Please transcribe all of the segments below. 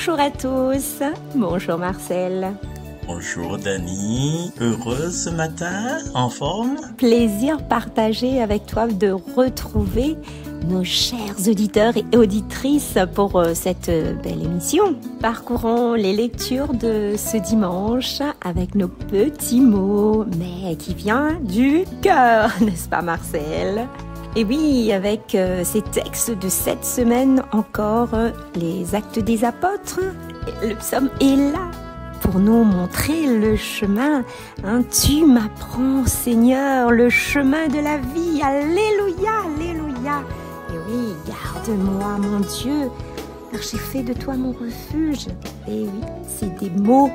Bonjour à tous, bonjour Marcel. Bonjour Dani, heureuse ce matin, en forme? Plaisir partagé avec toi de retrouver nos chers auditeurs et auditrices pour cette belle émission. Parcourons les lectures de ce dimanche avec nos petits mots, mais qui vient du cœur, n'est-ce pas Marcel? Et oui, avec ces textes de cette semaine encore, les Actes des Apôtres, le psaume est là pour nous montrer le chemin. Tu m'apprends, Seigneur, le chemin de la vie. Alléluia, alléluia. Et oui, garde-moi, mon Dieu, car j'ai fait de toi mon refuge. Et oui, c'est des mots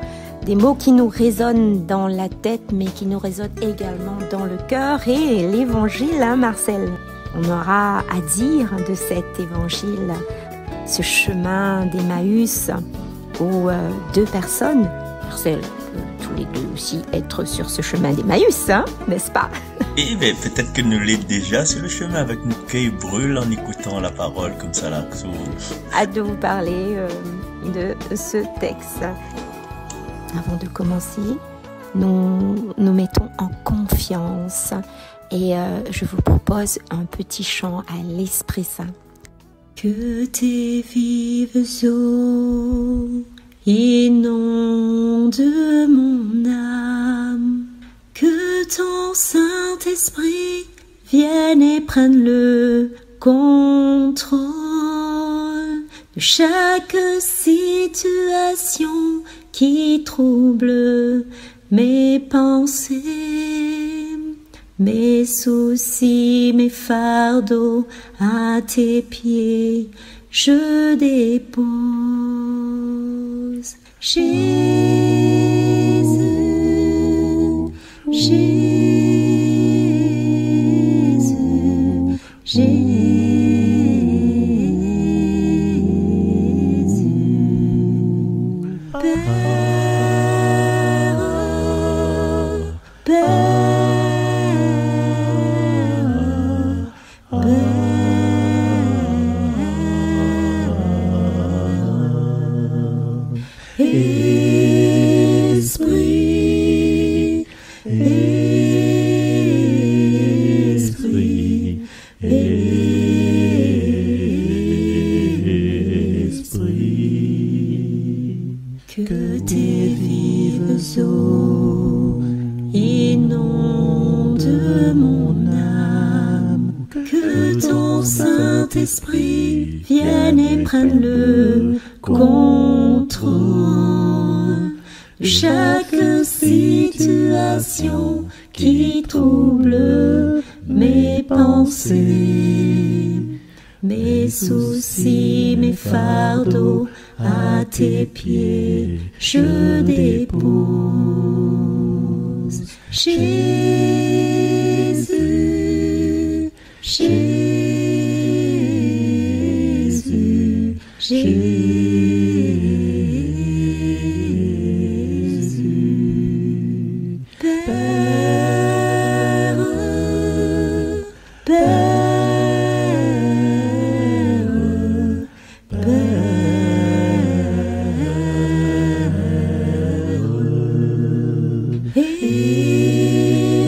qui nous résonnent dans la tête, mais qui nous résonnent également dans le cœur. Et l'évangile, Marcel, on aura à dire de cet évangile, ce chemin d'Emmaüs, où deux personnes, Marcel, tous les deux aussi être sur ce chemin d'Emmaüs, n'est-ce pas? Et bien, peut-être que nous l'êtes déjà sur le chemin avec nos cœurs brûlent en écoutant la parole comme ça là. Hâte de vous parler de ce texte. Avant de commencer, nous mettons en confiance et je vous propose un petit chant à l'Esprit Saint. Que tes vives eaux inondent mon âme, que ton Saint-Esprit vienne et prenne le contrôle de chaque situation qui trouble mes pensées, mes soucis, mes fardeaux, à tes pieds je dépose. Jésus, Jésus, Jésus, Père, Père. Esprit, Esprit, Esprit, que tes vives eaux inondent mon âme, que ton Saint-Esprit vienne et prenne le contrôle de chaque situation qui trouble mes pensées, mes soucis, mes fardeaux, à tes pieds je dépose. Jésus, Jésus, Jésus, Père, Père, Père,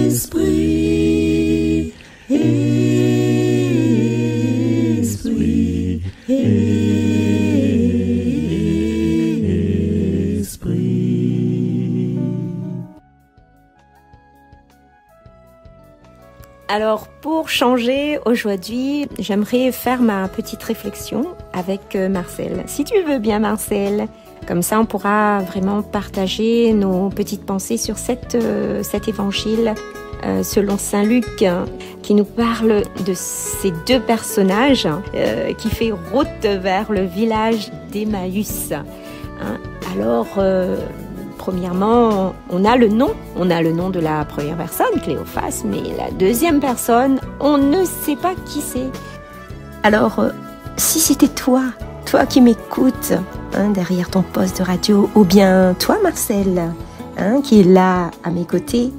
Esprit, Esprit, Esprit. Alors, pour changer aujourd'hui, j'aimerais faire ma petite réflexion avec Marcel. Si tu veux bien, Marcel, comme ça on pourra vraiment partager nos petites pensées sur cet évangile selon Saint Luc, qui nous parle de ces deux personnages qui fait route vers le village d'Emmaüs. Alors, premièrement, on a le nom de la première personne, Cléophas, mais la deuxième personne, on ne sait pas qui c'est. Alors, si c'était toi qui m'écoutes derrière ton poste de radio, ou bien toi, Marcel, qui est là à mes côtés,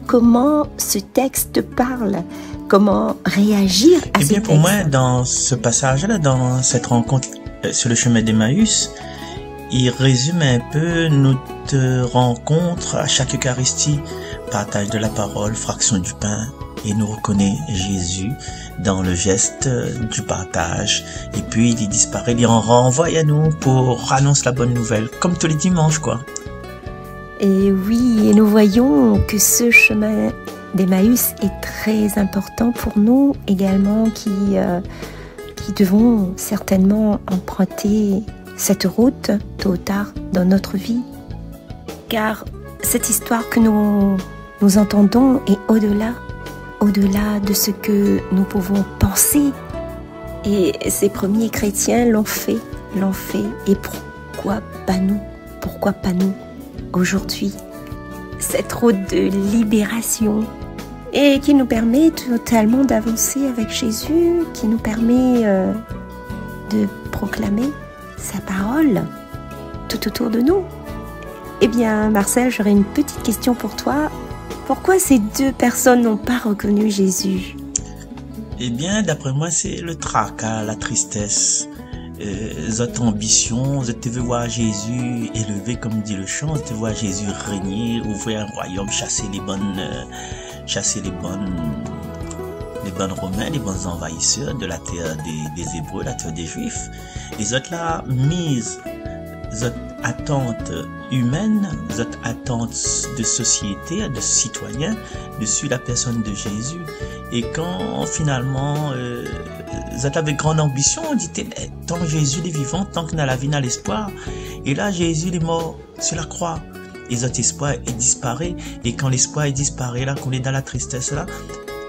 comment ce texte te parle? Comment réagir à ce texte? Eh bien, pour moi, dans ce passage-là, dans cette rencontre sur le chemin d'Emmaüs, il résume un peu notre rencontre à chaque Eucharistie, partage de la parole, fraction du pain, et nous reconnaît Jésus dans le geste du partage. Et puis il disparaît, il en renvoie à nous pour annoncer la bonne nouvelle, comme tous les dimanches, quoi. Et oui, et nous voyons que ce chemin d'Emmaüs est très important pour nous également, qui devons certainement emprunter cette route tôt ou tard dans notre vie. Car cette histoire que nous entendons est au-delà de ce que nous pouvons penser. Et ces premiers chrétiens l'ont fait. Et pourquoi pas nous aujourd'hui? Cette route de libération et qui nous permet totalement d'avancer avec Jésus, qui nous permet de proclamer sa parole tout autour de nous. Eh bien, Marcel, j'aurais une petite question pour toi. Pourquoi ces deux personnes n'ont pas reconnu Jésus? Eh bien, d'après moi, c'est le tracas, la tristesse. Votre ambition, vous te voir Jésus élevé, comme dit le chant, vous te voir Jésus régner, ouvrir un royaume, chasser les bons Romains, les bons envahisseurs de la terre des Hébreux, la terre des Juifs. Les autres là, mise votre attente humaine, votre attente de société, de citoyens, dessus la personne de Jésus. Et quand finalement, vous êtes avec grande ambition, on dit, tant que Jésus est vivant, tant que dans la vie, dans l'espoir. Et là, Jésus est mort sur la croix. Et votre espoir est disparu. Et quand l'espoir est disparu, là, qu'on est dans la tristesse, là,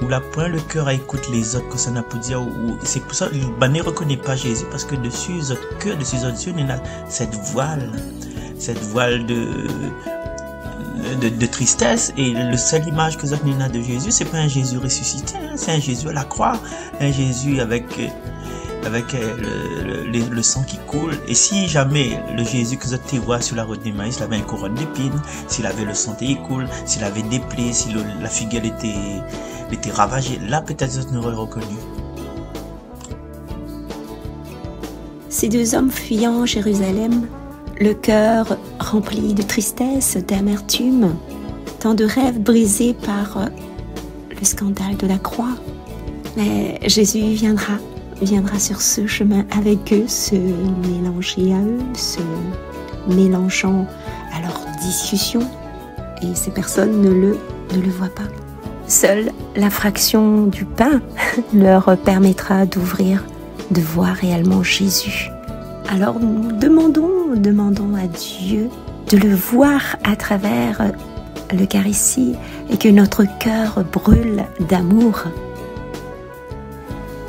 où la point le cœur à écouter les autres que ça n'a pas dire, c'est pour ça que ne reconnaît pas Jésus, parce que dessus notre cœur, dessus notre yeux, il y a cette voile de tristesse. Et le seule image que vous avez de Jésus, c'est pas un Jésus ressuscité, hein, c'est un Jésus à la croix, un Jésus avec le sang qui coule. Et si jamais le Jésus que vous avez voir sur la route d'Emmaüs, il avait une couronne d'épines, s'il avait le sang qui coule, s'il avait des plaies, si la figure était ravagée, là peut-être vous n'aurez reconnu. Ces deux hommes fuyant Jérusalem, le cœur rempli de tristesse, d'amertume, tant de rêves brisés par le scandale de la croix. Mais Jésus viendra sur ce chemin avec eux, se mélanger à eux, se mélangeant à leur discussion. Et ces personnes ne le voient pas. Seule la fraction du pain leur permettra de voir réellement Jésus. Alors nous demandons à Dieu de le voir à travers l'Eucharistie et que notre cœur brûle d'amour.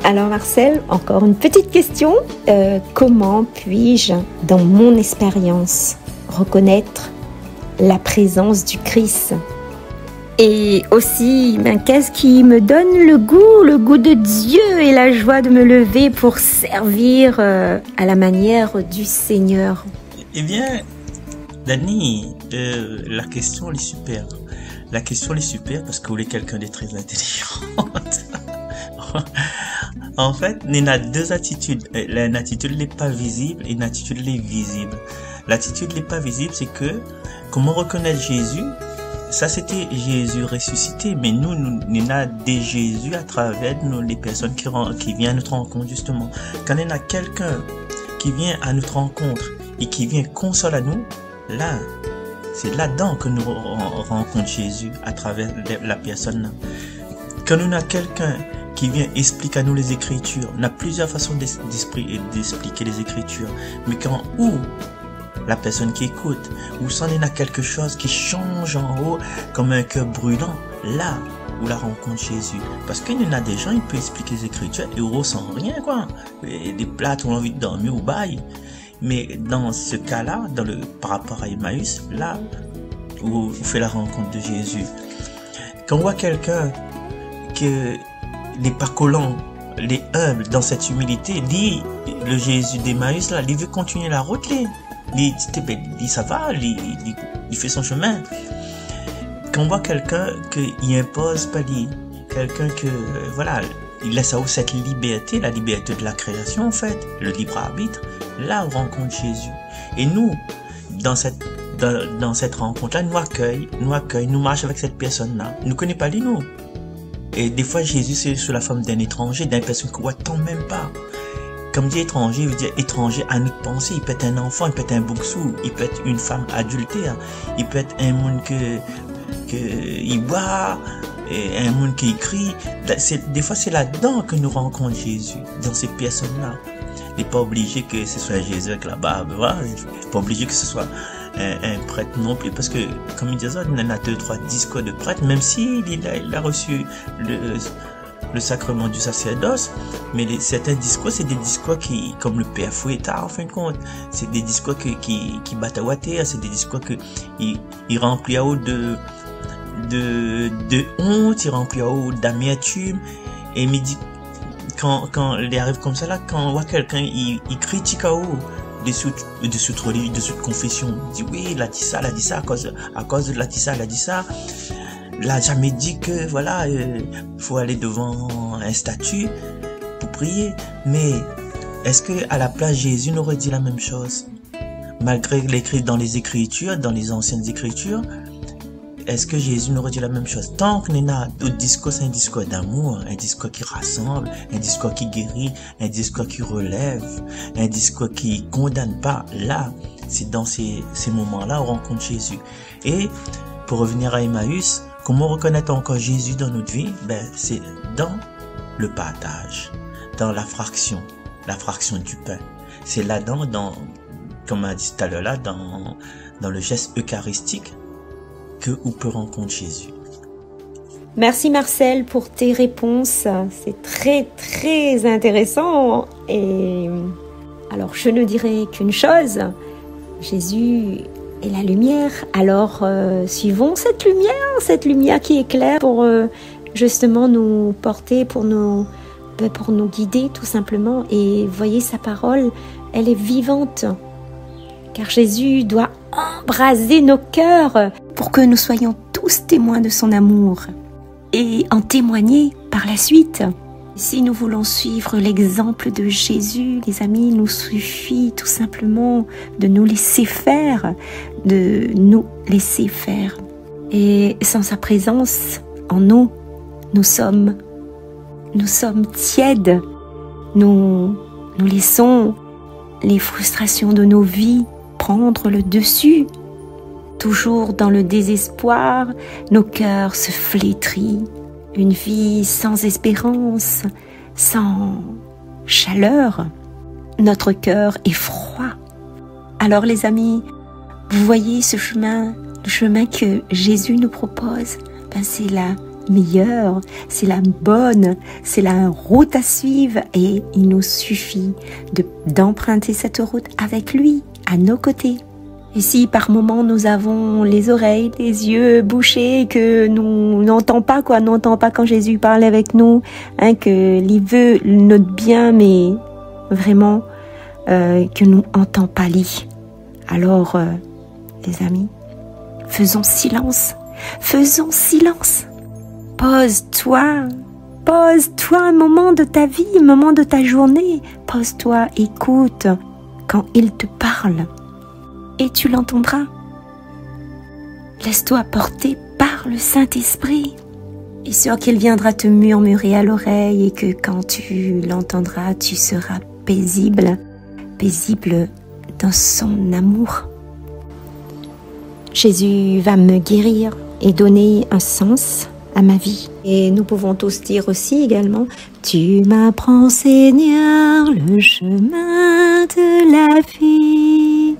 Alors Marcel, encore une petite question. Comment puis-je, dans mon expérience, reconnaître la présence du Christ? Et aussi, qu'est-ce qui me donne le goût de Dieu et la joie de me lever pour servir à la manière du Seigneur? Eh bien, Dani, la question elle est super. La question elle est super parce que vous êtes quelqu'un de très intelligent. En fait, il y a deux attitudes. Une attitude n'est pas visible et une attitude est visible. L'attitude n'est pas visible, c'est que comment reconnaître Jésus? Ça, c'était Jésus ressuscité, mais nous avons des Jésus à travers nous, les personnes qui viennent à notre rencontre, justement. Quand il y a quelqu'un qui vient à notre rencontre et qui vient consoler à nous, là, c'est là-dedans que nous rencontrons Jésus à travers la personne. Quand nous avons quelqu'un qui vient expliquer à nous les Écritures, on a plusieurs façons d'expliquer les Écritures, mais quand la personne qui écoute, ou s'en est à quelque chose qui change en haut, comme un cœur brûlant, là où la rencontre Jésus. Parce qu'il y en a des gens, ils peuvent expliquer les Écritures et on ressent rien, quoi. Et des plats, on a envie de dormir ou bail. Mais dans ce cas-là, par rapport à Emmaüs, là où on fait la rencontre de Jésus, quand on voit quelqu'un qui n'est pas collant, les humble dans cette humilité, dit le Jésus d'Emmaüs, là, il veut continuer la route, il dit ça va, il fait son chemin. Quand on voit quelqu'un qui impose pas quelqu'un que voilà, il laisse à haut cette liberté, la liberté de la création en fait, le libre arbitre, là on rencontre Jésus. Et nous, dans cette rencontre-là, nous accueille, nous marche avec cette personne-là. Nous ne connaît pas les nous. Et des fois, Jésus, c'est sous la forme d'un étranger, d'une personne qu'on attend même pas. Comme dit étranger, il veut dire étranger à nous penser. Il peut être un enfant, il peut être un bouxou, il peut être une femme adultère, il peut être un monde il boit, et un monde qui écrit. Des fois, c'est là-dedans que nous rencontrons Jésus, dans ces personnes-là. Il n'est pas obligé que ce soit Jésus avec la barbe, voilà. Il n'est pas obligé que ce soit un prêtre non plus, parce que, comme il disait, il y en a 2-3 discours de prêtre, même s'il a reçu le sacrement du sacerdoce, mais certains discours, c'est des discours qui, comme le Père Fouettard, en fin de compte, c'est des discours qui battent à water, c'est des discours il remplit à haut de honte, il remplit à haut d'amertume, et il me dit, quand il arrive comme ça là, quand on voit quelqu'un, il critique à haut, de confession, il dit oui, il a dit ça, à cause de il a dit ça, il a jamais dit que voilà, faut aller devant un statut pour prier. Mais est-ce que à la place Jésus n'aurait dit la même chose? Malgré l'écrit dans les Écritures, dans les anciennes Écritures, est-ce que Jésus n'aurait dit la même chose? Tant que nous avons un discours, c'est un discours d'amour, un discours qui rassemble, un discours qui guérit, un discours qui relève, un discours qui condamne pas. Là, c'est dans ces moments-là où on rencontre Jésus. Et pour revenir à Emmaüs, comment reconnaître encore Jésus dans notre vie? C'est dans le partage, dans la fraction du pain. C'est là-dedans, comme on a dit tout à l'heure là, dans le geste eucharistique, que on peut rencontrer Jésus. Merci Marcel pour tes réponses. C'est très très intéressant. Et alors je ne dirais qu'une chose, Jésus est la lumière. Alors suivons cette lumière qui éclaire pour justement nous porter, pour nous guider tout simplement. Et voyez, sa parole, elle est vivante. Car Jésus doit embraser nos cœurs pour que nous soyons tous témoins de son amour et en témoigner par la suite. Si nous voulons suivre l'exemple de Jésus, les amis, il nous suffit tout simplement de nous laisser faire, Et sans sa présence en nous, nous sommes tièdes. Nous laissons les frustrations de nos vies prendre le dessus. Toujours dans le désespoir, nos cœurs se flétrissent. Une vie sans espérance, sans chaleur. Notre cœur est froid. Alors les amis, vous voyez ce chemin, le chemin que Jésus nous propose, c'est la meilleure, c'est la bonne, c'est la route à suivre et il nous suffit d'emprunter cette route avec lui, à nos côtés. Et si par moments nous avons les oreilles, les yeux bouchés, que nous n'entendons pas quand Jésus parle avec nous, qu'il veut notre bien, mais vraiment que nous n'entendons pas lui. Alors, les amis, faisons silence. Pose-toi un moment de ta vie, un moment de ta journée. Pose-toi, écoute quand il te parle. Et tu l'entendras. Laisse-toi porter par le Saint-Esprit. Et sûr qu'il viendra te murmurer à l'oreille et que quand tu l'entendras, tu seras paisible dans son amour. Jésus va me guérir et donner un sens à ma vie. Et nous pouvons tous dire aussi également, tu m'apprends Seigneur le chemin de la vie.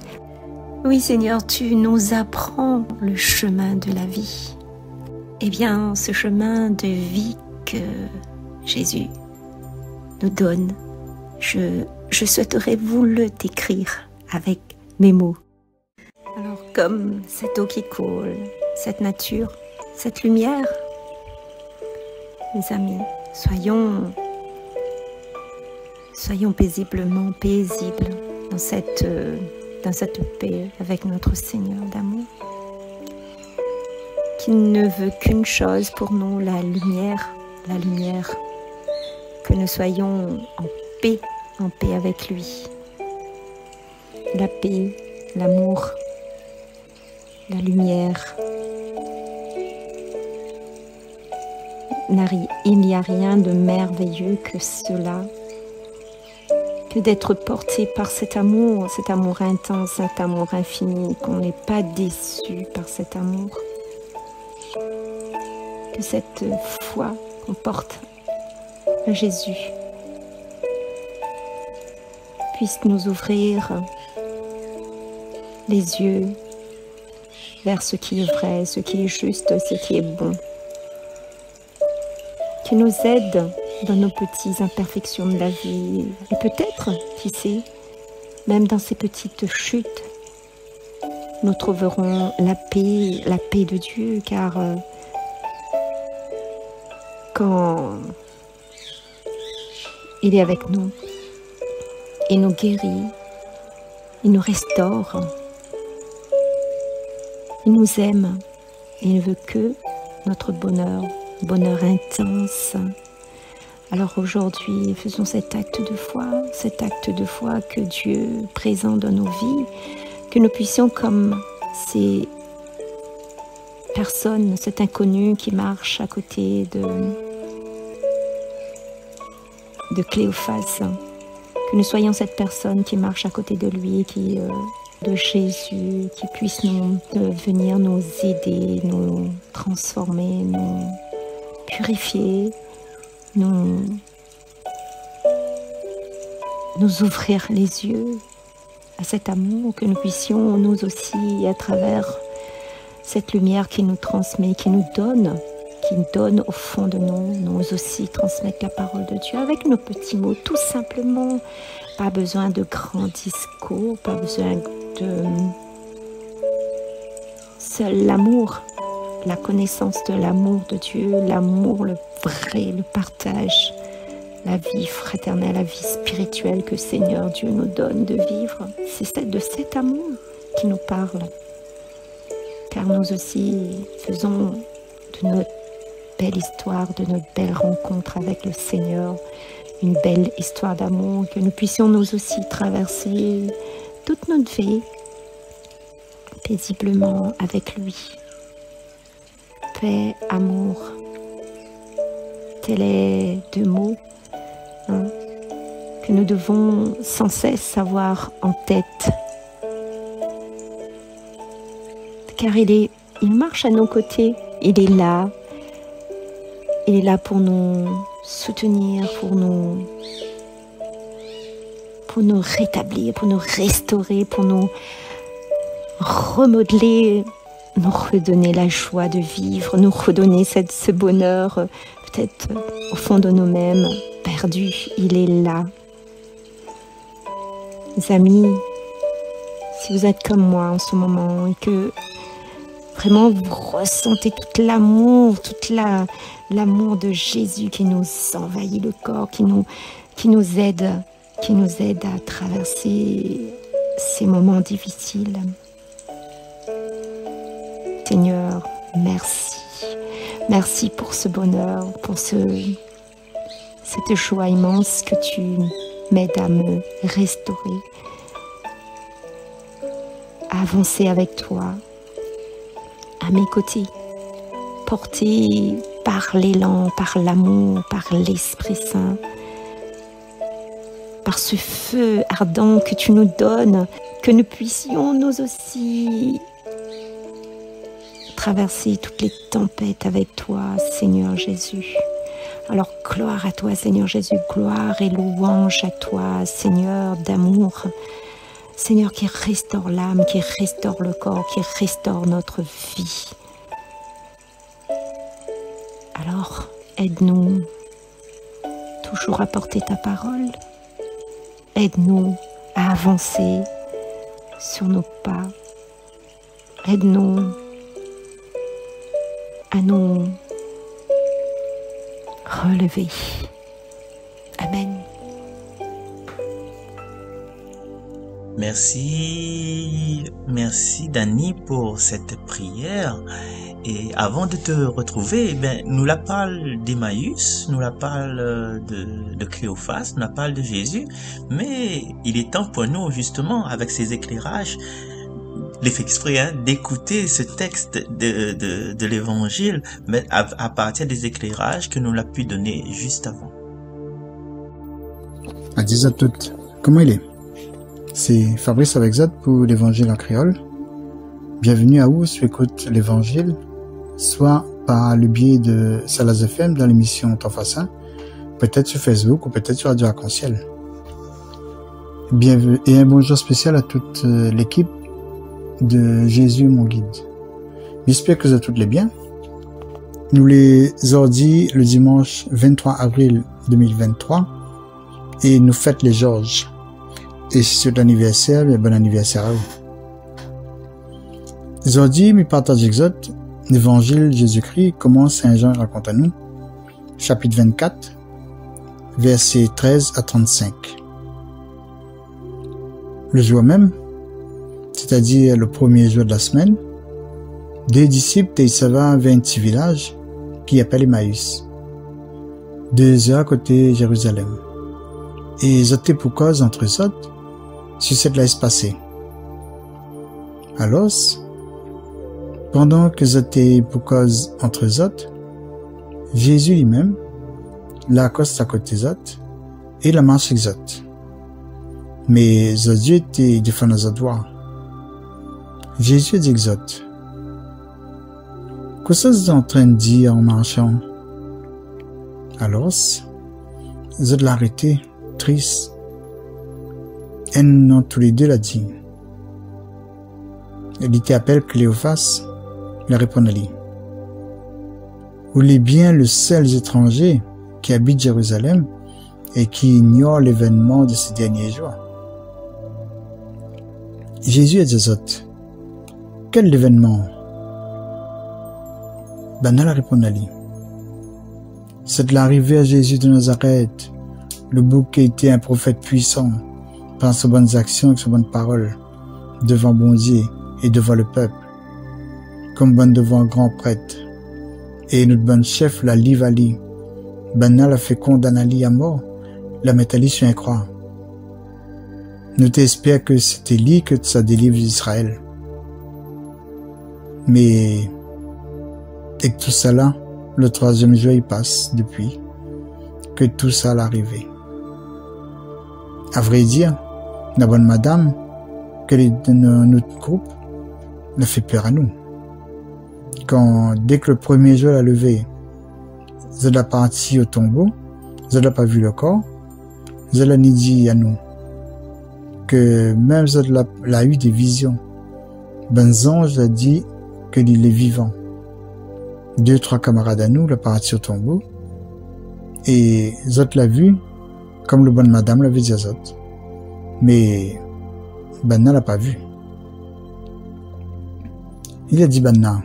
Oui Seigneur, tu nous apprends le chemin de la vie. Eh bien, ce chemin de vie que Jésus nous donne, je souhaiterais vous le décrire avec mes mots. Alors, comme cette eau qui coule, cette nature, cette lumière, mes amis, soyons paisibles dans cette paix avec notre Seigneur d'amour, qui ne veut qu'une chose pour nous, la lumière, que nous soyons en paix avec lui. La paix l'amour, la lumière. Il n'y a rien de merveilleux que cela, que d'être porté par cet amour intense, cet amour infini, qu'on n'est pas déçu par cet amour. Que cette foi qu'on porte à Jésus puisse nous ouvrir les yeux vers ce qui est vrai, ce qui est juste, ce qui est bon. Qu'il nous aide dans nos petites imperfections de la vie. Et peut-être, qui sait, même dans ces petites chutes, nous trouverons la paix de Dieu, car quand il est avec nous, il nous guérit, il nous restaure, il nous aime, et il ne veut que notre bonheur intense. Alors aujourd'hui, faisons cet acte de foi que Dieu présente dans nos vies, que nous puissions, comme ces personnes, cet inconnu qui marche à côté de Cléophas, que nous soyons cette personne qui marche à côté de lui, de Jésus, qui puisse venir nous aider, nous transformer, nous purifier, nous ouvrir les yeux à cet amour, que nous puissions nous aussi, à travers cette lumière qui nous transmet, qui nous donne au fond de nous aussi transmettre la parole de Dieu avec nos petits mots, tout simplement. Pas besoin de grands discours, pas besoin de seul l'amour, la connaissance de l'amour de Dieu, l'amour, le vrai, le partage, la vie fraternelle, la vie spirituelle que Seigneur Dieu nous donne de vivre. C'est de cet amour qui nous parle. Car nous aussi faisons de notre belle histoire, de notre belle rencontre avec le Seigneur, une belle histoire d'amour, que nous puissions nous aussi traverser toute notre vie paisiblement avec lui. Paix, amour, tels les deux mots que nous devons sans cesse avoir en tête. Car il marche à nos côtés, il est là pour nous soutenir, pour nous rétablir, pour nous restaurer, pour nous remodeler, nous redonner la joie de vivre, nous redonner ce bonheur, peut-être au fond de nous-mêmes, perdu. Il est là. Mes amis, si vous êtes comme moi en ce moment et que vraiment vous ressentez tout l'amour, l'amour de Jésus qui nous envahit le corps, qui nous aide à traverser ces moments difficiles. Seigneur, merci. Merci pour ce bonheur, pour cette joie immense que tu m'aides à me restaurer, à avancer avec toi, à mes côtés, porté par l'élan, par l'amour, par l'Esprit Saint, par ce feu ardent que tu nous donnes, que nous puissions nous aussi traverser toutes les tempêtes avec toi, Seigneur Jésus. Alors gloire à toi, Seigneur Jésus, gloire et louange à toi, Seigneur d'amour, Seigneur qui restaure l'âme, qui restaure le corps, qui restaure notre vie. Alors, aide-nous toujours à porter ta parole. Aide-nous à avancer sur nos pas. Aide-nous à nous relever. Amen. Merci Dani pour cette prière. Et avant de te retrouver, nous la parle d'Emmaüs, nous la parle de Cléophas, nous la parle de Jésus, mais il est temps pour nous justement, avec ces éclairages, les fait exprès, hein, d'écouter ce texte de l'évangile, mais à partir des éclairages que nous l'a pu donner juste avant. À 10 à toutes. Comment il est? C'est Fabrice avec Z pour l'évangile en créole. Bienvenue à vous si tu écoutes l'évangile, soit par le biais de Salaz FM dans l'émission Temps Facin, peut-être sur Facebook ou peut-être sur Radio Arc-en-Ciel. Bienvenue et un bonjour spécial à toute l'équipe de Jésus mon guide. J'espère que vous êtes toutes les bien. Nous les ordis le dimanche 23 avril 2023 et nous fêtons les Georges. Et si c'est l'anniversaire, bien bon anniversaire à vous. Les ordis, mi partage exode, l'évangile Jésus-Christ, comment Saint Jean raconte à nous, chapitre 24, versets 13 à 35. Le jour même, c'est-à-dire le premier jour de la semaine, deux disciples s'en vont vers un petit village qui appelle Emmaüs, 2 heures à côté de Jérusalem. Et ils étaient pour cause entre eux autres sur cette laisse passée. Alors, pendant que ils étaient pour cause entre eux autres, Jésus lui-même l'accoste à côté des autres et la marche avec eux autres. Mais Dieu était défendant aux autres voir. Jésus dit aux autres, qu'est-ce que vous êtes en train de dire en marchant? Alors, ils ont l'arrêté, triste. Et non, tous les deux l'a dit. Il était appelé Cléophas, il a répondu à lui. Vous êtes bien le seul étranger qui habite Jérusalem et qui ignore l'événement de ces derniers jours. Jésus a dit aux autres, quel événement? Ben, a répondu à lui. C'est de l'arrivée à Jésus de Nazareth, le bouc qui était un prophète puissant, par ses bonnes actions et ses bonnes paroles, devant bon Dieu et devant le peuple, comme bon devant un grand prêtre. Et notre bon chef l'a livre à lui. Ben l'a fait condamner à lui à mort, la met à lui sur un croix. Nous t'espérons que c'était lui que ça délivre d'Israël. Mais, et que tout ça là, le 3e jour il passe depuis que tout ça l'arrivée. À vrai dire, la bonne madame, qu'elle est dans notre groupe, elle fait peur à nous. Dès que le premier jour l'a levé, elle a parti au tombeau, elle n'a pas vu le corps, elle a dit à nous que même elle a eu des visions. Ben ange a dit qu'il est vivant. 2-3 camarades à nous l'ont parti au tombeau et les autres l'a vu comme le bonne madame l'avait dit aux autres. Mais Banna l'a pas vu. Il a dit Banna,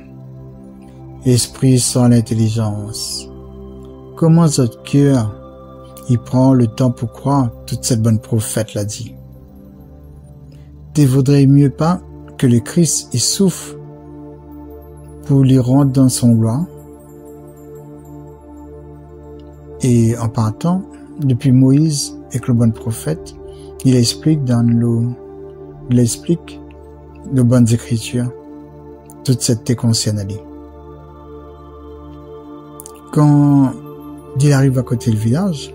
esprit sans l'intelligence, comment votre cœur il prend le temps pour croire toute cette bonne prophète l'a dit. Tu voudrais mieux pas que le Christ il souffre pour lui rendre dans son gloire. Et en partant, depuis Moïse et que le bon prophète, il explique de bonnes écritures, toute cette te concerne à lui. Quand il arrive à côté du village,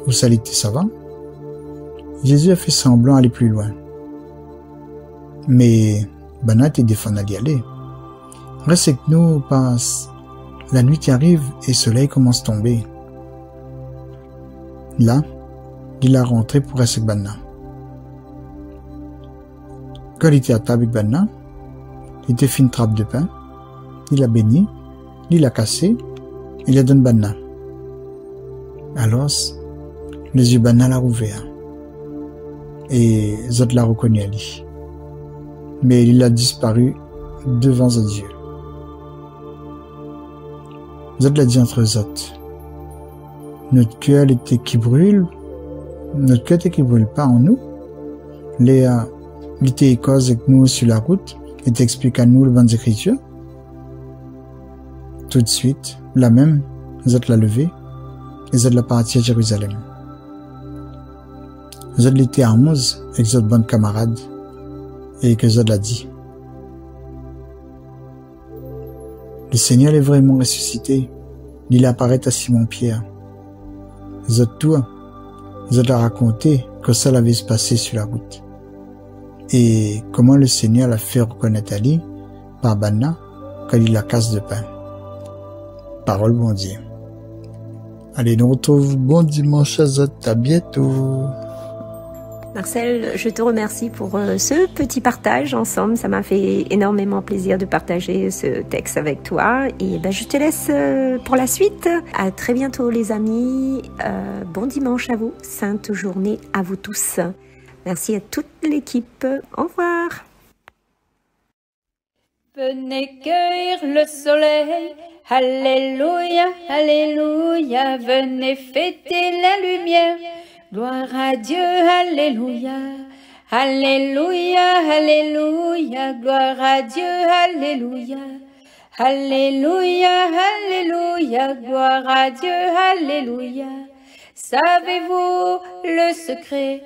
où ça l'était ça va, Jésus a fait semblant d'aller plus loin. Mais Banat est défendu d'y aller. Reste que nous passe. La nuit qui arrive et le soleil commence à tomber. Là, il a rentré pour rester avec Banna. Quand il était à table avec Banna, il a fait une trappe de pain, il a béni, il l'a cassé, il a donné Banna. Alors, les yeux Banna l'a ouvert. Et les autres l'ont reconnu à lui. Mais il a disparu devant Dieu. Les autres l'ont dit entre eux autres. Notre cœur était qui brûle pas en nous. Il était cause avec nous sur la route, il t'explique à nous les bonnes écritures. Tout de suite, la même, les autres l'a levé, les autres l'a parti à Jérusalem. Les autres l'étaient à Amos avec les autres bonnes camarades, et que les autres l'a dit, Le Seigneur est vraiment ressuscité. Il apparaît à Simon-Pierre. Les autres tours, ils ont raconté que ça l'avait se passé sur la route. Et comment le Seigneur l'a fait reconnaître Ali par Banna quand il la casse de pain. Parole bon Dieu. Allez, nous retrouve bon dimanche à autres. À bientôt. Marcel, je te remercie pour ce petit partage ensemble. Ça m'a fait énormément plaisir de partager ce texte avec toi. Et je te laisse pour la suite. À très bientôt les amis. Bon dimanche à vous. Sainte journée à vous tous. Merci à toute l'équipe. Au revoir. Venez cueillir le soleil. Alléluia, alléluia. Venez fêter la lumière. Gloire à Dieu, alléluia, alléluia, alléluia, gloire à Dieu, alléluia, alléluia, alléluia, gloire à Dieu, alléluia. Savez-vous le secret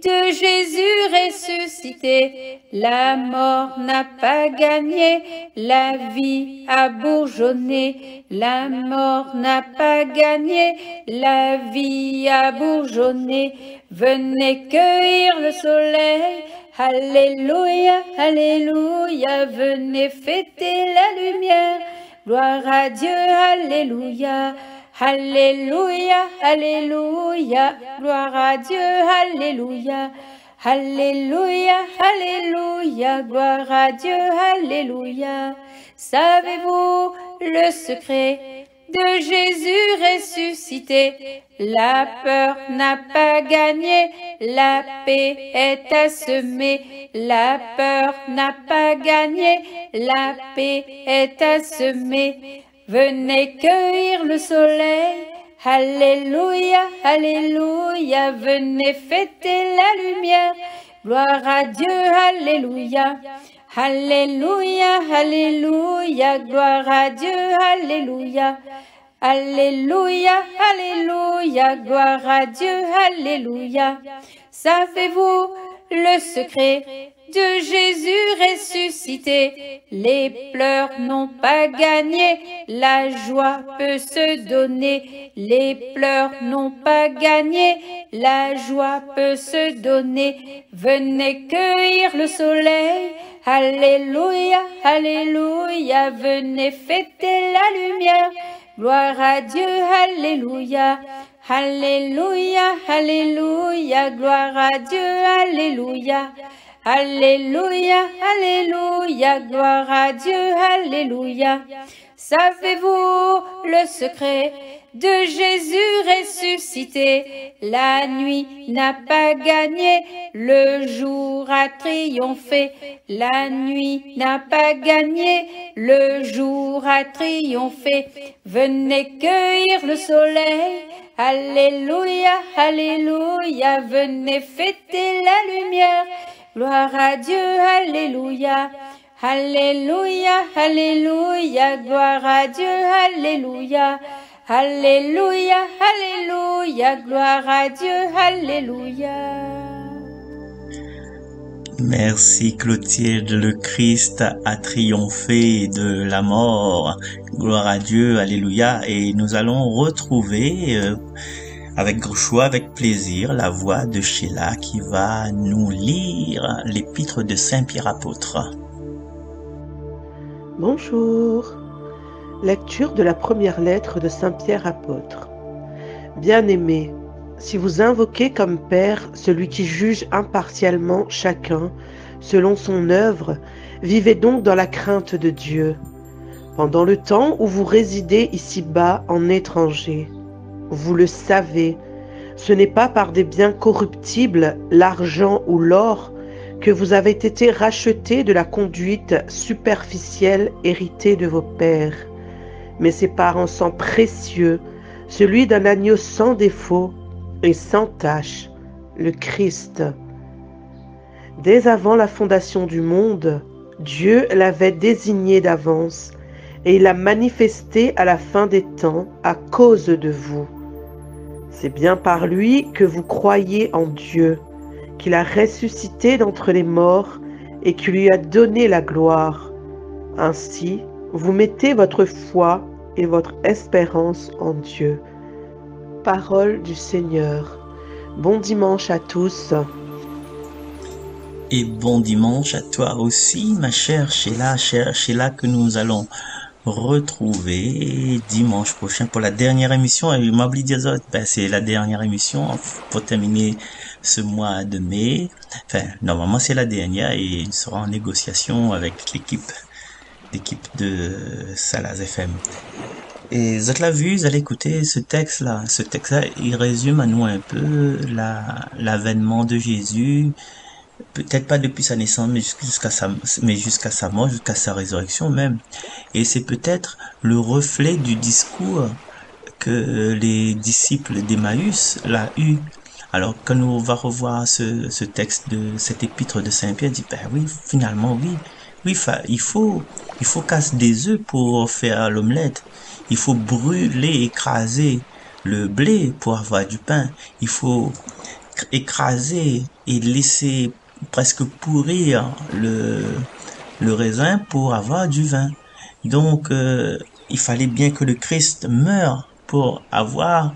de Jésus ressuscité? La mort n'a pas gagné, la vie a bourgeonné. La mort n'a pas gagné, la vie a bourgeonné. Venez cueillir le soleil, alléluia, alléluia. Venez fêter la lumière, gloire à Dieu, alléluia. Alléluia, alléluia, gloire à Dieu, alléluia. Alléluia, alléluia, gloire à Dieu, alléluia. Savez-vous le secret de Jésus ressuscité? La peur n'a pas gagné, la paix est assemée. La peur n'a pas gagné, la paix est assemée. Venez cueillir le soleil, alléluia, alléluia, venez fêter la lumière, gloire à Dieu, alléluia, alléluia, alléluia, gloire à Dieu, alléluia, alléluia, alléluia, gloire à Dieu, alléluia. Savez-vous le secret de Jésus ressuscité? Les pleurs n'ont pas gagné, la joie peut se donner. Les pleurs n'ont pas gagné, la joie peut se donner. Venez cueillir le soleil, alléluia, alléluia. Venez fêter la lumière, gloire à Dieu, alléluia. Alléluia, alléluia, gloire à Dieu, alléluia. Alléluia, alléluia, gloire à Dieu, alléluia. Savez-vous le secret de Jésus ressuscité? La nuit n'a pas gagné, le jour a triomphé. La nuit n'a pas gagné, le jour a triomphé. Venez cueillir le soleil, alléluia, alléluia. Venez fêter la lumière, gloire à Dieu, alléluia. Alléluia, alléluia, gloire à Dieu, alléluia. Alléluia, alléluia, gloire à Dieu, alléluia. Merci Clotilde, le Christ a triomphé de la mort. Gloire à Dieu, alléluia. Et nous allons retrouver avec joie, avec plaisir, la voix de Sheila qui va nous lire l'épître de Saint Pierre apôtre. Bonjour. Lecture de la première lettre de Saint Pierre apôtre. Bien-aimés, si vous invoquez comme Père celui qui juge impartialement chacun selon son œuvre, vivez donc dans la crainte de Dieu. Pendant le temps où vous résidez ici-bas en étranger, vous le savez, ce n'est pas par des biens corruptibles, l'argent ou l'or, que vous avez été rachetés de la conduite superficielle héritée de vos pères, mais c'est par un sang précieux, celui d'un agneau sans défaut et sans tache, le Christ. Dès avant la fondation du monde, Dieu l'avait désigné d'avance et il l'a manifesté à la fin des temps à cause de vous. C'est bien par lui que vous croyez en Dieu, qu'il a ressuscité d'entre les morts et qu'il lui a donné la gloire. Ainsi, vous mettez votre foi et votre espérance en Dieu. Parole du Seigneur. Bon dimanche à tous. Et bon dimanche à toi aussi, ma chère Sheila, que nous allons retrouver dimanche prochain pour la dernière émission. Et m'oublie dire ça, c'est la dernière émission pour terminer ce mois de mai. Enfin, normalement c'est la dernière et il sera en négociation avec l'équipe de Salaz FM. Et vous l'avez vu, vous allez écouter ce texte-là. Ce texte-là, il résume à nous un peu l'avènement de Jésus. Peut-être pas depuis sa naissance, mais jusqu'à sa mort, jusqu'à sa résurrection même. Et c'est peut-être le reflet du discours que les disciples d'Emmaüs l'a eu. Alors, quand on va revoir ce texte de cet épître de Saint-Pierre, dit, ben oui, finalement, oui, il faut casser des œufs pour faire l'omelette. Il faut brûler, écraser le blé pour avoir du pain. Il faut écraser et laisser presque pourrir le raisin pour avoir du vin. Donc, il fallait bien que le Christ meure pour avoir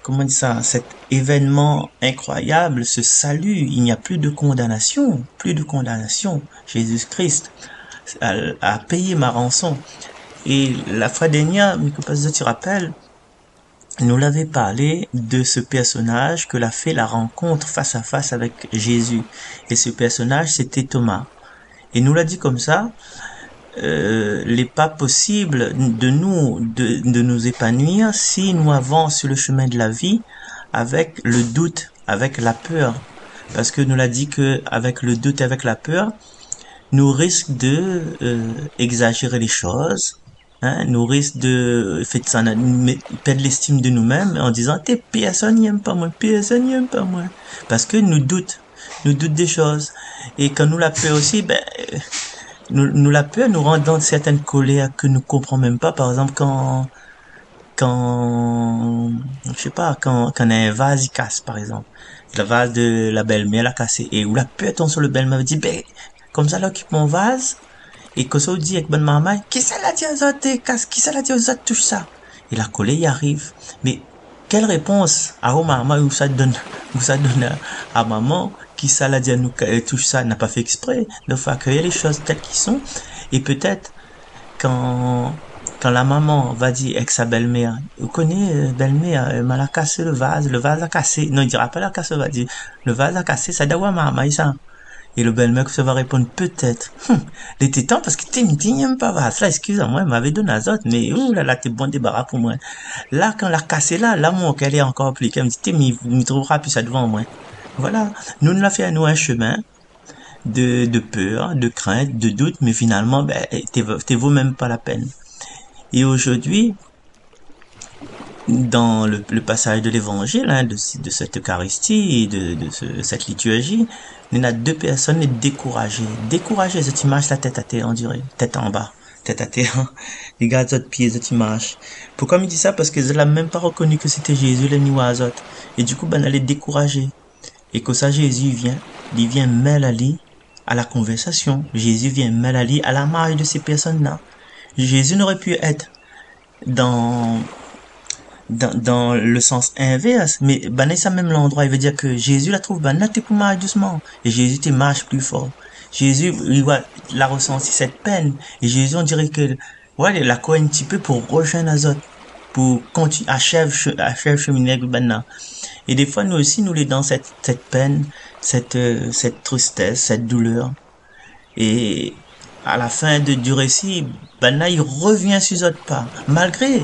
comment dit ça, cet événement incroyable, ce salut. Il n'y a plus de condamnation. Jésus-Christ a payé ma rançon. Et la fois dernière, tu rappelles, nous l'avait parlé de ce personnage que l'a fait la rencontre face à face avec Jésus. Et ce personnage, c'était Thomas. Et nous l'a dit comme ça, il n'est pas possible de nous épanouir si nous avançons sur le chemin de la vie avec le doute, avec la peur. Parce que nous l'a dit que avec le doute, avec la peur, nous risquons de exagérer les choses. Nous risquons de perdre l'estime de nous-mêmes en disant personne n'aime pas moi, parce que nous doutons des choses. Et quand nous la peur aussi, nous la peur nous rend dans certaines colères que nous comprenons même pas. Par exemple, quand on a un vase, il casse, par exemple. Le vase de la belle-mère l'a cassé. Et où la peur tombe sur le belle-mère, dit, comme ça, là, occupe mon vase. Et que ça dit avec bonne maman, qui ça l'a dit aux autres, qui ça l'a dit aux autres, touche ça. Et la colère y arrive. Mais, quelle réponse à maman où ça donne à maman, qui ça l'a dit à nous, touche ça, n'a pas fait exprès. Donc, faut accueillir les choses telles qu'elles sont. Et peut-être, quand la maman va dire avec sa belle-mère, vous connaissez, belle-mère, elle m'a cassé le vase a cassé. Non, il dira pas la casse, va dire, le vase a cassé, ça doit maman, ça. Et le belle-mère ça va répondre peut-être. Il était temps parce que t'es n'aime pas vase là, excuse-moi, elle m'avait donné à autres, mais ouh là t'es bon débarras pour moi. Là, quand la cassé là, l'amour qu'elle est encore plus, qu'elle me dit, m'y trouvera plus ça devant moi. Voilà. Nous l'a fait à nous un chemin de peur, de crainte, de doute, mais finalement, t'es vaut même pas la peine. Et aujourd'hui, dans le passage de l'évangile, de cette Eucharistie et de cette liturgie, il y a deux personnes découragées, cette image la tête à terre, on dirait, tête en bas, tête à terre, les gars, autres pieds, cette image. Pourquoi il dit ça? Parce qu'ils n'ont même pas reconnu que c'était Jésus, les nuages. Et du coup, elle est découragée. Et que ça, Jésus il vient mêler à la conversation. Jésus vient mêler à la marge de ces personnes-là. Jésus n'aurait pu être dans le sens inverse, mais ça même l'endroit, il veut dire que Jésus la trouve t'es pour marcher doucement, et Jésus te marche plus fort. Jésus, il a ressenti cette peine, et Jésus, on dirait que, il a quoi un petit peu pour rejoindre les autres, pour continuer, achève cheminer avec le. Et des fois, nous aussi, nous les dans cette peine, cette tristesse, cette douleur. Et à la fin du récit, il revient sur les autres pas, malgré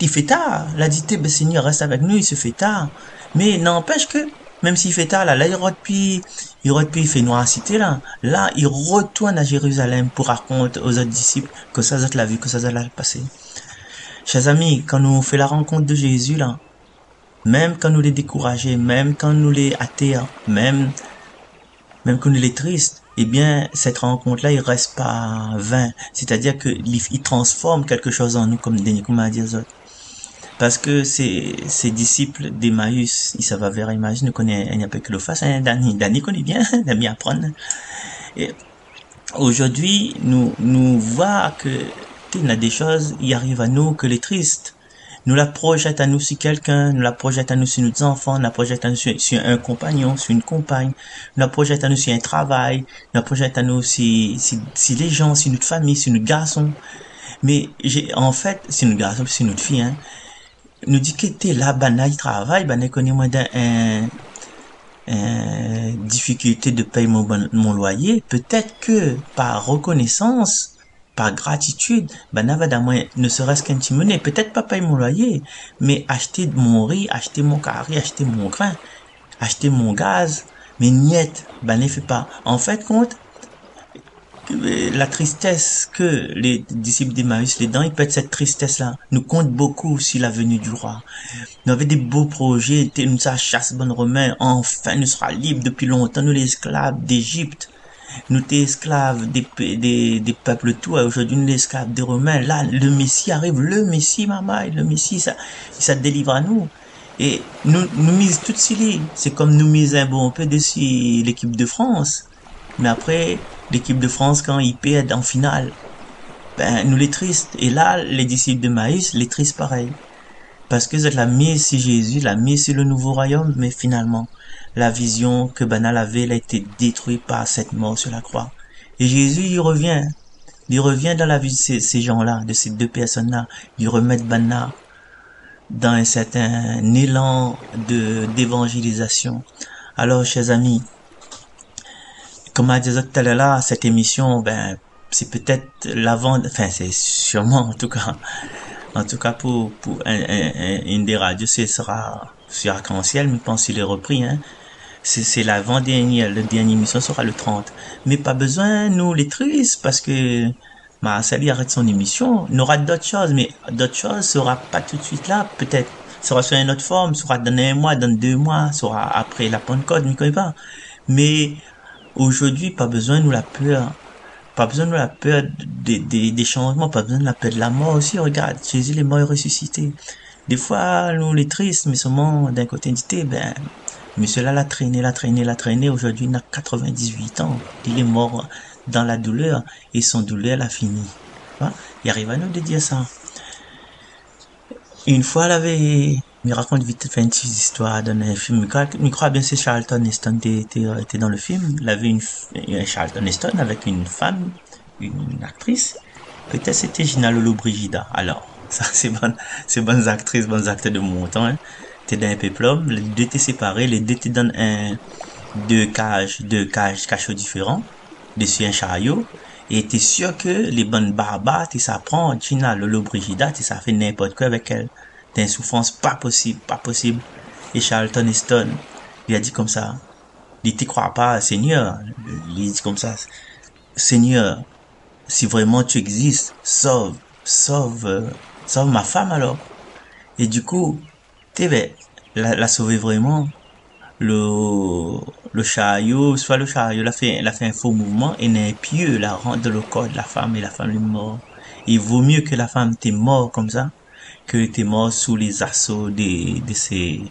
il fait tard, la dictée, Seigneur reste avec nous, il se fait tard. Mais n'empêche que, même s'il fait tard, là, il fait noir cité, là, il retourne à Jérusalem pour raconter aux autres disciples que ça l'a vu, que ça l'a passé. Chers amis, quand nous fait la rencontre de Jésus, là, même quand nous les décourageons, même quand nous les atterrons, même quand nous les tristes, eh bien, cette rencontre-là, il reste pas vain. C'est-à-dire que il transforme quelque chose en nous, comme Denis m'a dit aux autres. Parce que ces disciples d'Emmaüs, ils savent vers Emmaüs, nous connaissent, il n'y a pas que le face, Dani connaît bien, il a bien apprendre. Et aujourd'hui, nous voit que il y a des choses, il arrive à nous que les tristes. Nous la projette à nous sur quelqu'un, nous la projette à nous sur nos enfants, nous la projette à nous sur un compagnon, sur une compagne, nous la projette à nous sur un travail, nous la projette à nous sur les gens, sur notre famille, sur notre garçon. Mais en fait, c'est notre garçon, c'est notre fille, hein. Nous dit que t'es là, il travaille, connaît moins d'un difficulté de payer mon loyer. Peut-être que par reconnaissance, par gratitude, ne serait-ce qu'un petit monnaie, peut-être pas payer mon loyer, mais acheter mon riz, acheter mon carré, acheter mon grain, acheter mon gaz, mais niet, ne fait pas. En fait, compte, la tristesse que les disciples d'Emmaüs, les dents, ils pètent cette tristesse-là, nous compte beaucoup sur la venue du roi. Nous avions des beaux projets, nous ça chasse bon romain, enfin nous sera libre depuis longtemps, nous les esclaves d'Égypte. Nous étions esclaves des peuples tout, et aujourd'hui nous les esclaves des Romains. Là, le Messie arrive, le Messie, maman, le Messie, ça délivre à nous. Et nous mise tout ici. C'est comme nous mise un bon peu dessus l'équipe de France. Mais après, l'équipe de France, quand ils perdent en finale, nous les tristes. Et là, les disciples de Maïs, les tristes pareil. Parce que c'est la mise sur Jésus, la mise sur le nouveau royaume, mais finalement, la vision que Banal avait, elle a été détruite par cette mort sur la croix. Et Jésus, il revient dans la vie de ces gens-là, de ces deux personnes-là. Il remet Banal dans un certain élan d'évangélisation. Alors, chers amis, comme a dit tout à l'heure, cette émission, c'est peut-être c'est sûrement, en tout cas pour une des radios, ce sera sur Arc-en-Ciel, mais je pense qu'il est repris, hein. C'est l'avant-dernière, le dernier émission sera le 30. Mais pas besoin, nous, les tristes, parce que Marcel, il arrête son émission. On aura d'autres choses, mais d'autres choses sera pas tout de suite là, peut-être. Sera sur une autre forme, sera dans un mois, dans 2 mois, sera après la Pentecôte, ne connais pas. Mais aujourd'hui, pas besoin, nous, la peur. Pas besoin de la peur des changements, pas besoin de la peur de la mort aussi. Regarde, Jésus est mort et ressuscité. Des fois, nous, les tristes, mais seulement d'un côté d'ité, monsieur là l'a traîné. Aujourd'hui, il a 98 ans. Il est mort dans la douleur et son douleur l'a fini. Il arrive à nous de dire ça. Une fois, il raconte vite fait une petite histoire dans un film. Je crois bien c'est Charlton Heston était dans le film. Il avait Charlton Heston avec une femme, une actrice. Peut-être c'était Gina Lollobrigida. Alors, ça c'est bonnes actrices, bons acteurs de mon temps, hein. T'es dans un péplum, les deux étaient séparés, les deux étaient dans deux cages cachots différents, dessus un chariot, et t'es sûr que les bonnes barbares, ça prend Gina Lollobrigida, ça fait n'importe quoi avec elle. T'as une souffrance pas possible. Et Charlton Heston, il a dit comme ça, il t'y croit pas, Seigneur, il dit comme ça, Seigneur, si vraiment tu existes, sauve ma femme alors. Et du coup, la sauver vraiment. Le chariot, il a fait un faux mouvement et n'a pieux la rentre dans le corps de la femme et la femme est morte. Il vaut mieux que la femme t'est morte comme ça que t'es mort sous les assauts de ces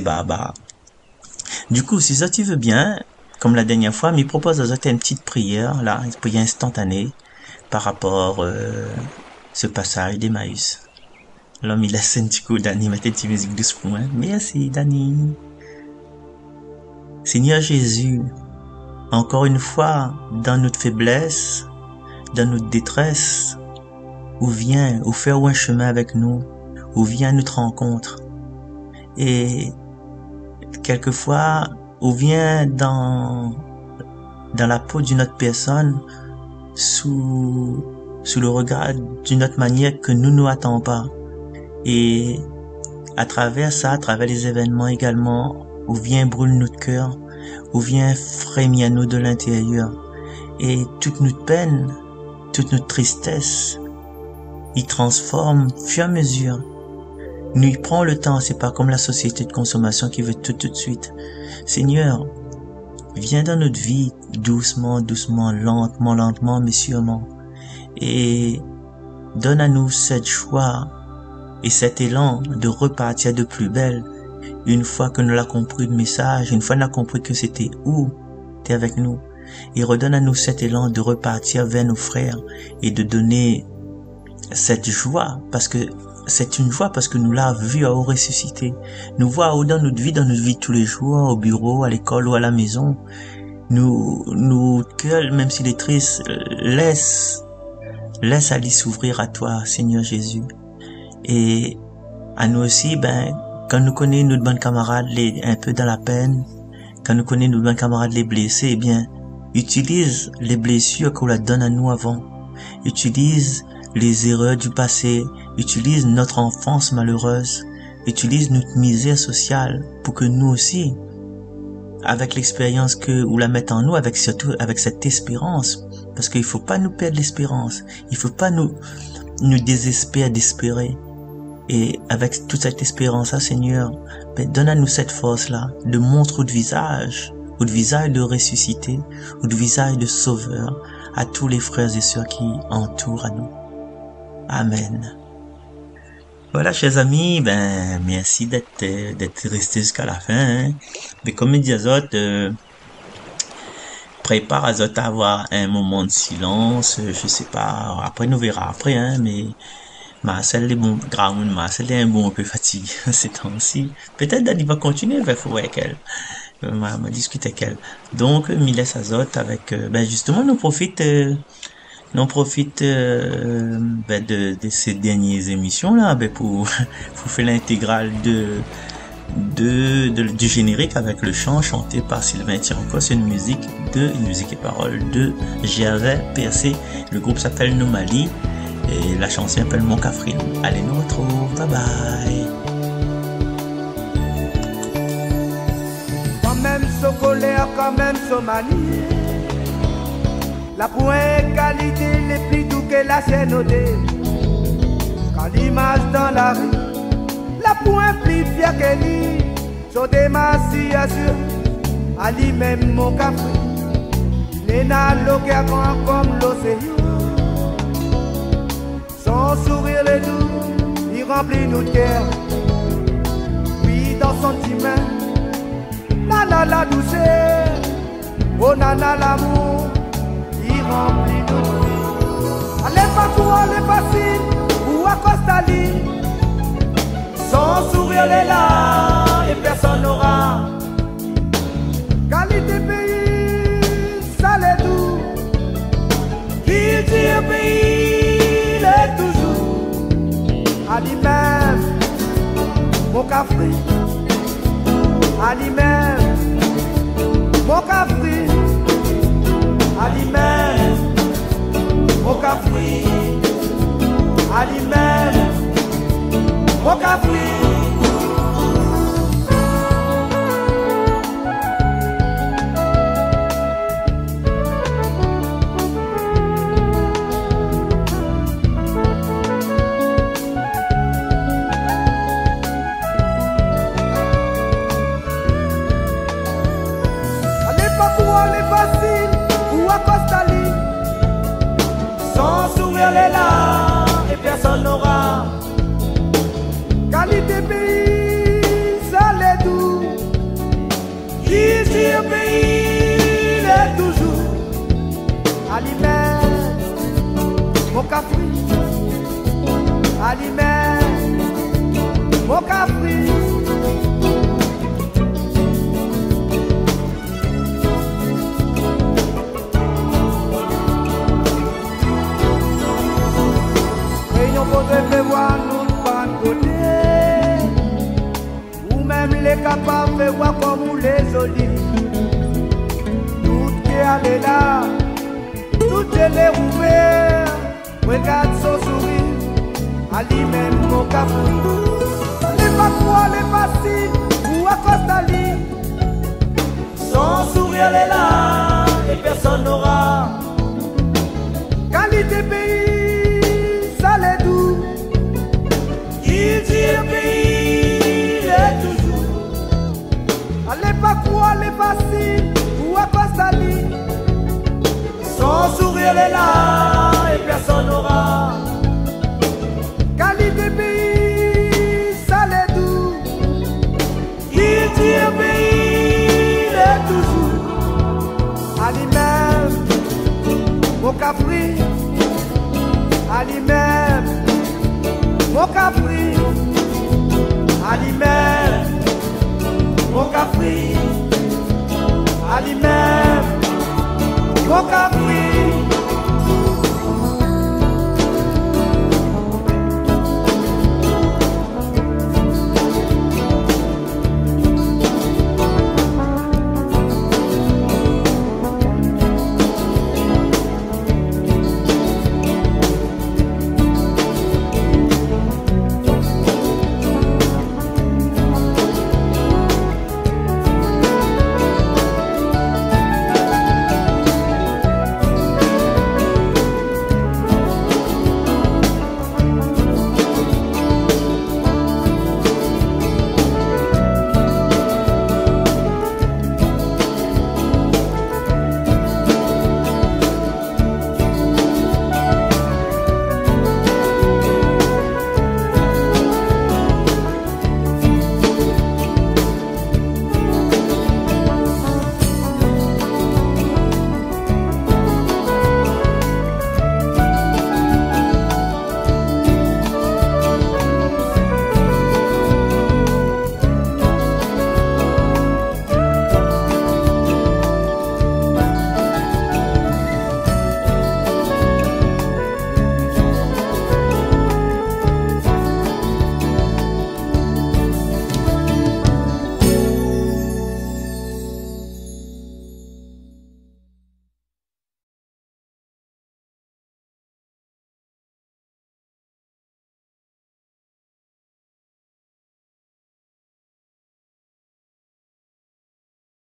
barbares. Du coup, si ça tu veux bien, comme la dernière fois, il propose à une petite prière, là, une prière instantanée par rapport ce passage d'Emmaüs. L'homme, il laisse un petit coup, Dani, mettez une petite musique douce pour moi. Merci, Dani. Seigneur Jésus, encore une fois, dans notre faiblesse, dans notre détresse, ou fais un chemin avec nous, ou viens à notre rencontre. Et quelquefois, ou viens dans la peau d'une autre personne, sous le regard d'une autre manière que nous attendons pas. Et à travers ça, à travers les événements également, où vient brûler notre cœur, où vient frémir nous de l'intérieur. Et toute notre peine, toute notre tristesse, il transforme au fur et à mesure. Nous y prend le temps, c'est pas comme la société de consommation qui veut tout de suite. Seigneur, viens dans notre vie doucement, lentement, mais sûrement. Et donne à nous cette joie et cet élan de repartir de plus belle. Une fois que nous l'avons compris le message, une fois que nous avons compris que c'était où t'es avec nous. et redonne à nous cet élan de repartir vers nos frères et de donner cette joie, parce que c'est une joie, parce que nous l'avons vu à ressusciter. Nous voyons dans notre vie de tous les jours, au bureau, à l'école ou à la maison. Nous cœur, même s'il est triste, laisse aller s'ouvrir à toi, Seigneur Jésus. Et à nous aussi, quand nous connaissons notre bon camarade un peu dans la peine, quand nous connaissons notre bon camarade les blessés, utilise les blessures qu'on la donne à nous avant. Utilise les erreurs du passé, utilise notre enfance malheureuse, utilise notre misère sociale pour que nous aussi, avec l'expérience ou la mettre en nous, surtout avec cette espérance, parce qu'il faut pas nous perdre l'espérance, il faut pas nous désespérer d'espérer. Et avec toute cette espérance-là, Seigneur, donne à nous cette force-là de montrer notre visage de ressuscité, notre visage de sauveur à tous les frères et sœurs qui entourent à nous. Amen. Voilà, chers amis, merci d'être restés jusqu'à la fin. Mais comme je dis à autres, prépare à autres à avoir un moment de silence, je sais pas, après nous verra après, mais Marcel est bon, ground, Marcel est un bon peu fatigué ces temps-ci. Peut-être Dani va continuer, il faut voir avec elle. M'a discuter avec elle. Donc, me laisse à autres avec, justement, nous profite de ces dernières émissions là pour faire l'intégrale du générique avec le chant chanté par Sylvain Tiranco. C'est une musique et paroles de Gervais Percé. Le groupe s'appelle Nomali et la chanson s'appelle Mon Cafrine. Allez, nous retrouve, bye bye. Quand même so colère, quand même so manie, la pointe qualité les plus doux que la sienne odée. Quand l'image dans la rue, la pointe plus fière que lui, so démaciation, à lui-même mon café, n'est n'a l'eau qui a grand comme l'océan. Son sourire les doux, il remplit notre cœur, puis dans son sentiment, nana la douceur, oh nana l'amour, il remplit nous. Allez pas tout, allez facile, ou à Costali. Son sourire est là, et personne n'aura. Qualité pays, ça l'est doux. Qui dit pays, il est toujours. À lui-même, mon café. À lui-même, mon café. À lui-même, mon café. À lui-même, mon café. Elle est là et personne n'aura. Qualité pays, ça l'est doux. Qui dit pays, il est toujours. Aliment, mon café. Aliment, mon café. Faudrait voir nous pas de côté, ou même les capables de voir comme nous les olives. Tout qui est là, tout est ouvert. Regarde son sourire, à lui-même mon café. Les pas quoi, les faciles, ou à Costali. Son sourire est là, et personne n'aura. Qualité pays. Il dit pays, il est toujours. Allez pas quoi, les faciles, ou à Costali. Son sourire est là, et personne n'aura. Qualité pays, ça l'est doux. Il dit pays, il est toujours. À lui-même. mon capri, à lui-même, mon capri, à lui-même, mon capri.